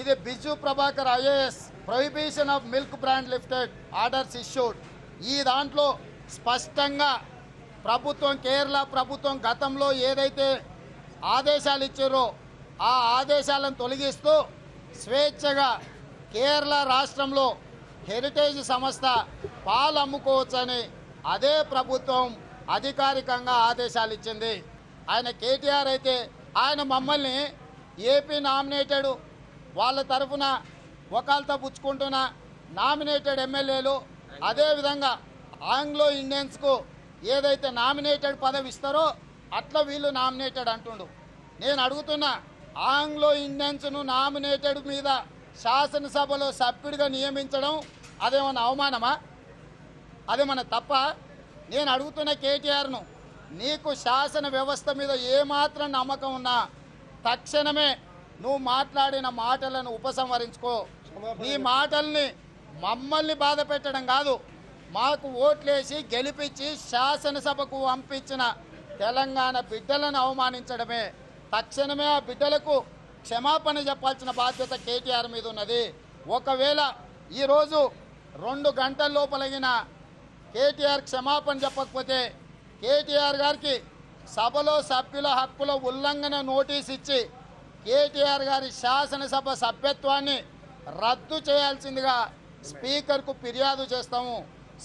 ఇది Biju Prabhakar IAS prohibition of milk brand lifted orders issued. ఈ దాంట్లో స్పష్టంగా ప్రభుత్వం, కేరళ ప్రభుత్వం గతంలో ఏదైతే ఆదేశాలు ఇచ్చారో ఆ ఆదేశాలను తొలగిస్తూ స్వేచ్ఛగా కేరళ రాష్ట్రంలో హెరిటేజ్ సంస్థ పాలు అమ్ముకోవచ్చని అదే ప్రభుత్వం అధికారికంగా ఆదేశాలు ఇచ్చింది. ఆయన కేటీఆర్ అయితే ఆయన మమ్మల్ని ఏపీ నామినేటెడ్ వాళ్ళ తరఫున ఒకళ్ళతో పుచ్చుకుంటున్న నామినేటెడ్ ఎమ్మెల్యేలు, అదేవిధంగా ఆంగ్లో ఇండియన్స్కు ఏదైతే నామినేటెడ్ పదవి ఇస్తారో అట్లా వీళ్ళు నామినేటెడ్ అంటుండు. నేను అడుగుతున్నా, ఆంగ్లో ఇండియన్స్ను నామినేటెడ్ మీద శాసనసభలో సభ్యుడిగా నియమించడం అదేమన్నా అవమానమా? అదేమన్నా తప్ప? నేను అడుగుతున్న కేటీఆర్ను, నీకు శాసన వ్యవస్థ మీద ఏమాత్రం నమ్మకం ఉన్నా తక్షణమే నువ్వు మాట్లాడిన మాటలను ఉపసంహరించుకో. నీ మాటల్ని మమ్మల్ని బాధ పెట్టడం కాదు, మాకు ఓట్లేసి గెలిపించి శాసనసభకు పంపించిన తెలంగాణ బిడ్డలను అవమానించడమే. తక్షణమే ఆ బిడ్డలకు క్షమాపణ చెప్పాల్సిన బాధ్యత కేటీఆర్ మీద ఉన్నది. ఒకవేళ ఈరోజు 2 గంటల లోపలగిన కేటీఆర్ క్షమాపణ చెప్పకపోతే కేటీఆర్ గారికి సభలో సభ్యుల హక్కుల ఉల్లంఘన నోటీస్ ఇచ్చి కేటీఆర్ గారి శాసనసభ సభ్యత్వాన్ని రద్దు చేయాల్సిందిగా స్పీకర్కు ఫిర్యాదు చేస్తాము.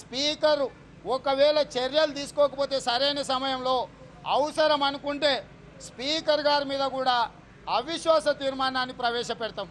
స్పీకర్ ఒకవేళ చర్యలు తీసుకోకపోతే సరైన సమయంలో అవసరం అనుకుంటే స్పీకర్ గారి మీద కూడా అవిశ్వాస తీర్మానాన్ని ప్రవేశపెడతాం.